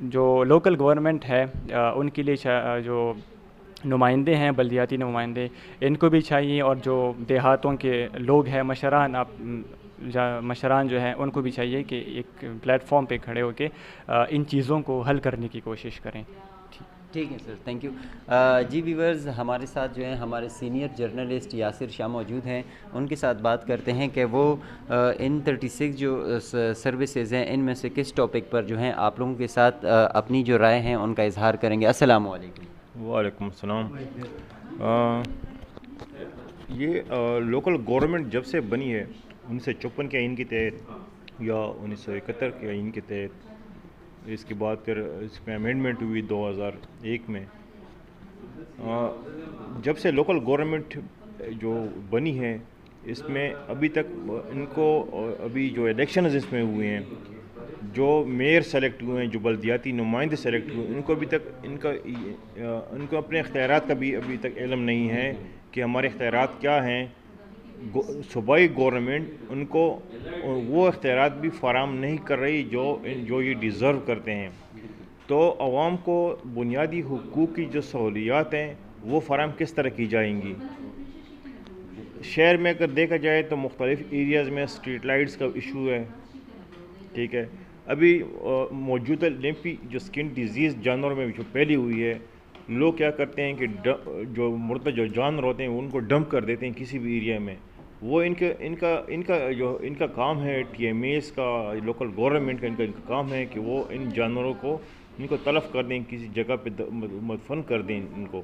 جو local government ہے ان کے لیے جو نمائندے ہیں بلدیاتی نمائندے ان کو بھی چاہیے، اور جو دیہاتوں کے لوگ ہیں مشران جو ہیں ان کو بھی چاہیے کہ ایک پلیٹ فارم پہ کھڑے ہو کے ان چیزوں کو حل کرنے کی کوشش کریں. ٹھیک ہے سر، تھینک یو. جی ویورز، ہمارے ساتھ جو ہیں ہمارے سینئر جرنلسٹ یاسر شاہ موجود ہیں. ان کے ساتھ بات کرتے ہیں کہ وہ ان 36 جو سروسز ہیں ان میں سے کس ٹاپک پر جو ہیں آپ لوگوں کے ساتھ اپنی جو رائے ہیں ان کا اظہار کریں گے. السلام علیکم. وعلیکم السلام. یہ لوکل گورنمنٹ جب سے بنی ہے 1954 کے آئین کے تحت یا 1971 کے آئین کے تحت، اس کے بعد پھر اس میں امینڈمنٹ ہوئی 2001 میں. جب سے لوکل گورنمنٹ جو بنی ہے اس میں ابھی تک ان کو ابھی جو الیکشنز اس میں ہوئے ہیں، جو میئر سلیکٹ ہوئے ہیں، جو بلدیاتی نمائندے سلیکٹ ہوئے ہیں، ان کو ابھی تک ان کو اپنے اختیارات کا بھی ابھی تک علم نہیں ہے کہ ہمارے اختیارات کیا ہیں. صوبائی گورنمنٹ ان کو وہ اختیارات بھی فراہم نہیں کر رہی جو یہ ڈیزرو کرتے ہیں. تو عوام کو بنیادی حقوق کی جو سہولیات ہیں وہ فراہم کس طرح کی جائیں گی؟ شہر میں اگر دیکھا جائے تو مختلف ایریاز میں اسٹریٹ لائٹس کا ایشو ہے. ٹھیک ہے، ابھی موجودہ لیمپی جو اسکن ڈیزیز جانوروں میں جو پھیلی ہوئی ہے، لوگ کیا کرتے ہیں کہ جو مردہ جو جانور ہوتے ہیں ان کو ڈمپ کر دیتے ہیں کسی بھی ایریا میں. وہ ان کا کام ہے، ٹی ایم ایز کا، لوکل گورنمنٹ کا ان کا کام ہے کہ وہ ان جانوروں کو ان کو تلف کر دیں، کسی جگہ پہ مدفن کر دیں ان کو،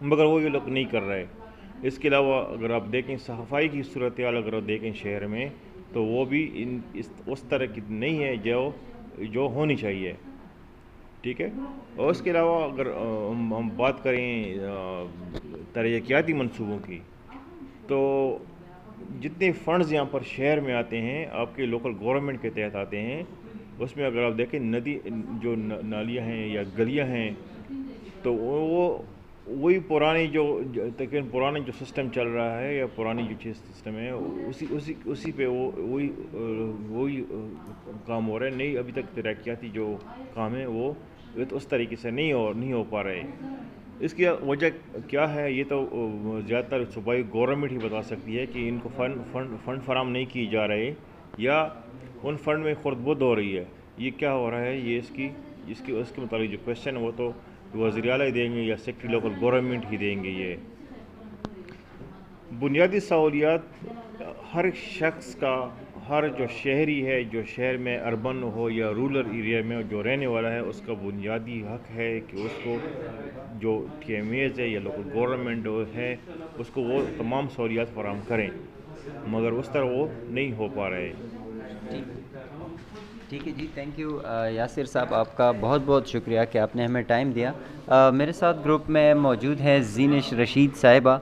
مگر وہ یہ لوگ نہیں کر رہے. اس کے علاوہ اگر آپ دیکھیں صفائی کی صورتحال اگر آپ دیکھیں شہر میں تو وہ بھی اس طرح کی نہیں ہے جو ہونی چاہیے. ٹھیک ہے. اور اس کے علاوہ اگر ہم بات کریں ترقیاتی منصوبوں کی، تو جتنے فنڈز یہاں پر شہر میں آتے ہیں آپ کے لوکل گورنمنٹ کے تحت آتے ہیں، اس میں اگر آپ دیکھیں ندی جو نالیاں ہیں یا گلیاں ہیں تو وہی پرانی تقریباً پرانا جو سسٹم چل رہا ہے یا پرانی جو چیز سسٹم ہے اسی پہ وہی کام ہو رہا ہے. نہیں، ابھی تک ترقیاتی جو کام ہے وہ اس طریقے سے نہیں ہو پا رہے. اس کی وجہ کیا ہے یہ تو زیادہ تر صوبائی گورنمنٹ ہی بتا سکتی ہے کہ ان کو فنڈ فراہم نہیں کی جا رہے یا ان فنڈ میں خرد برد ہو رہی ہے. یہ کیا ہو رہا ہے، یہ اس کے متعلق جو کویشچن ہے وہ تو وزیر اعلیٰ ہی دیں گے یا سیکٹری لوکل گورنمنٹ ہی دیں گے. یہ بنیادی سہولیات ہر شخص کا، ہر جو شہری ہے، جو شہر میں اربن ہو یا رورل ایریا میں جو رہنے والا ہے، اس کا بنیادی حق ہے کہ اس کو جو ٹی ایم ایز ہے یا لوکل گورنمنٹ ہے اس کو وہ تمام سہولیات فراہم کریں، مگر اس طرح وہ نہیں ہو پا رہے. ٹھیک ہے جی، تھینک یو یاسر صاحب، آپ کا بہت بہت شکریہ کہ آپ نے ہمیں ٹائم دیا. میرے ساتھ گروپ میں موجود ہے زینش رشید صاحبہ.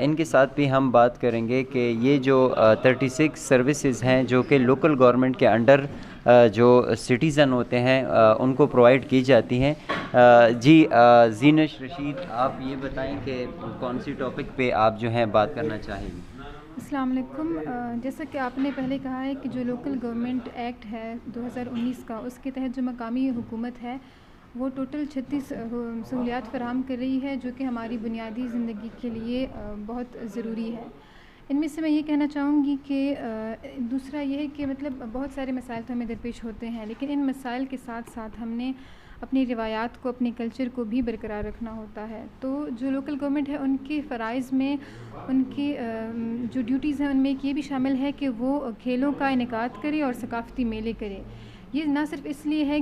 ان کے ساتھ بھی ہم بات کریں گے کہ یہ جو 36 سروسز ہیں جو کہ لوکل گورنمنٹ کے انڈر جو سٹیزن ہوتے ہیں ان کو پرووائڈ کی جاتی ہیں. جی زینش رشید، آپ یہ بتائیں کہ کون سی ٹاپک پہ آپ جو ہیں بات کرنا چاہیں گی؟ السلام علیکم. جیسا کہ آپ نے پہلے کہا ہے کہ جو لوکل گورنمنٹ ایکٹ ہے 2019 کا، اس کے تحت جو مقامی حکومت ہے وہ ٹوٹل 36 سہولیات فراہم کر رہی ہے جو کہ ہماری بنیادی زندگی کے لیے بہت ضروری ہے. ان میں سے میں یہ کہنا چاہوں گی کہ دوسرا یہ ہے کہ مطلب بہت سارے مسائل تو ہمیں درپیش ہوتے ہیں، لیکن ان مسائل کے ساتھ ساتھ ہم نے اپنی روایات کو، اپنے کلچر کو بھی برقرار رکھنا ہوتا ہے. تو جو لوکل گورنمنٹ ہے ان کے فرائض میں، ان کی جو ڈیوٹیز ہیں ان میں ایک یہ بھی شامل ہے کہ وہ کھیلوں کا انعقاد کرے اور ثقافتی میلے کرے. یہ نہ صرف اس لیے ہے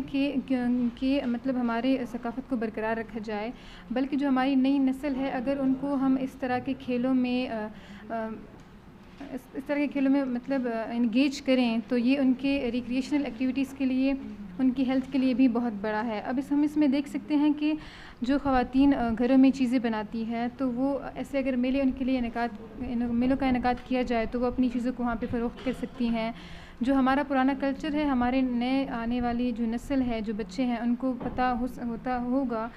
کہ مطلب ہمارے ثقافت کو برقرار رکھا جائے، بلکہ جو ہماری نئی نسل ہے اگر ان کو ہم اس طرح کے کھیلوں میں مطلب انگیج کریں تو یہ ان کے ریکریشنل ایکٹیویٹیز کے لیے، ان کی ہیلتھ کے لیے بھی بہت بڑا ہے. اب ہم اس میں دیکھ سکتے ہیں کہ جو خواتین گھروں میں چیزیں بناتی ہیں تو وہ ایسے اگر میلے ان کے لیے میلوں کا انعقاد کیا جائے تو وہ اپنی چیزوں کو وہاں پہ فروخت کر سکتی ہیں. جو ہمارا پرانا کلچر ہے، ہمارے نئے آنے والی جو نسل ہے، جو بچے ہیں، ان کو پتہ ہوگا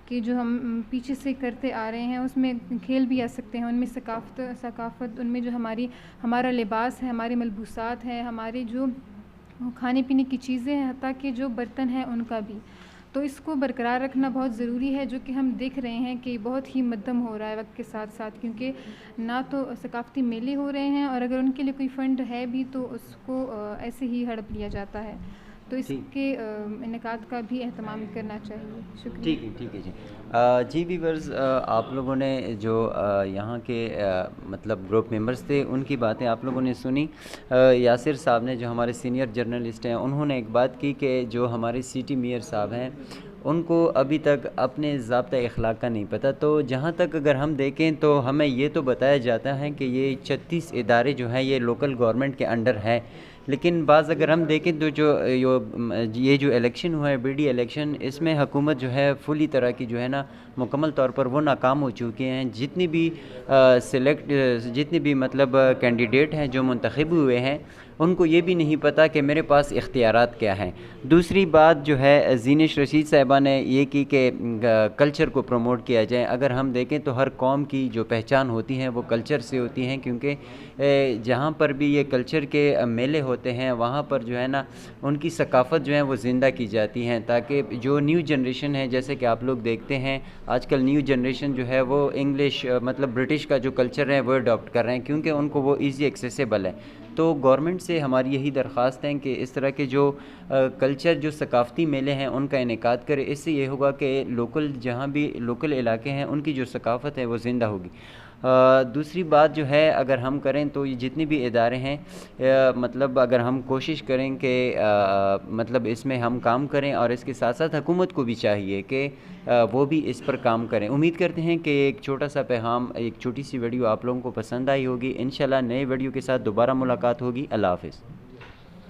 کہ جو ہم پیچھے سے کرتے آ رہے ہیں اس میں کھیل بھی آ سکتے ہیں. ان میں ثقافت، ان میں جو ہمارا لباس ہے، ہمارے ملبوسات ہیں، ہمارے جو کھانے پینے کی چیزیں ہیں، حتیٰ کہ جو برتن ہیں ان کا بھی. تو اس کو برقرار رکھنا بہت ضروری ہے، جو کہ ہم دیکھ رہے ہیں کہ بہت ہی مدھم ہو رہا ہے وقت کے ساتھ ساتھ، کیونکہ نہ تو ثقافتی میلے ہو رہے ہیں، اور اگر ان کے لیے کوئی فنڈ ہے بھی تو اس کو ایسے ہی ہڑپ لیا جاتا ہے، تو اس کے انعقاد کا بھی اہتمام کرنا چاہیے. شکریہ. ٹھیک ہے جی. جی ویورز، آپ لوگوں نے جو یہاں کے مطلب گروپ ممبرز تھے ان کی باتیں آپ لوگوں نے سنی. یاسر صاحب نے جو ہمارے سینئر جرنلسٹ ہیں انہوں نے ایک بات کی کہ جو ہمارے سٹی میئر صاحب ہیں ان کو ابھی تک اپنے ضابطۂ اخلاق کا نہیں پتہ. تو جہاں تک اگر ہم دیکھیں تو ہمیں یہ تو بتایا جاتا ہے کہ یہ 36 ادارے جو ہیں یہ لوکل گورنمنٹ کے انڈر ہیں، لیکن بعض اگر ہم دیکھیں تو یہ جو الیکشن ہوا ہے بی ڈی الیکشن، اس میں حکومت جو ہے فلی طرح کی جو ہے نا مکمل طور پر وہ ناکام ہو چکے ہیں. جتنی بھی مطلب کینڈیڈیٹ ہیں جو منتخب ہوئے ہیں ان کو یہ بھی نہیں پتہ کہ میرے پاس اختیارات کیا ہیں. دوسری بات جو ہے زینش رشید صاحبہ نے یہ کی کہ کلچر کو پروموٹ کیا جائے. اگر ہم دیکھیں تو ہر قوم کی جو پہچان ہوتی ہیں وہ کلچر سے ہوتی ہیں، کیونکہ جہاں پر بھی یہ کلچر کے میلے ہوتے ہیں وہاں پر جو ہے نا ان کی ثقافت جو ہے وہ زندہ کی جاتی ہیں، تاکہ جو نیو جنریشن ہے، جیسے کہ آپ لوگ دیکھتے ہیں آج کل نیو جنریشن جو ہے وہ انگلش مطلب برٹش کا جو کلچر ہے وہ اڈاپٹ کر رہے ہیں، کیونکہ ان کو وہ ایزی ایکسیسیبل ہے. تو گورنمنٹ سے ہماری یہی درخواست ہے کہ اس طرح کے جو کلچر جو ثقافتی میلے ہیں ان کا انعقاد کرے. اس سے یہ ہوگا کہ جہاں بھی لوکل علاقے ہیں ان کی جو ثقافت ہے وہ زندہ ہوگی. دوسری بات جو ہے اگر ہم کریں تو یہ جتنی بھی ادارے ہیں مطلب اگر ہم کوشش کریں کہ مطلب اس میں ہم کام کریں، اور اس کے ساتھ ساتھ حکومت کو بھی چاہیے کہ وہ بھی اس پر کام کریں. امید کرتے ہیں کہ ایک چھوٹا سا پیغام، ایک چھوٹی سی ویڈیو آپ لوگوں کو پسند آئی ہوگی. انشاءاللہ نئے ویڈیو کے ساتھ دوبارہ ملاقات ہوگی. اللہ حافظ.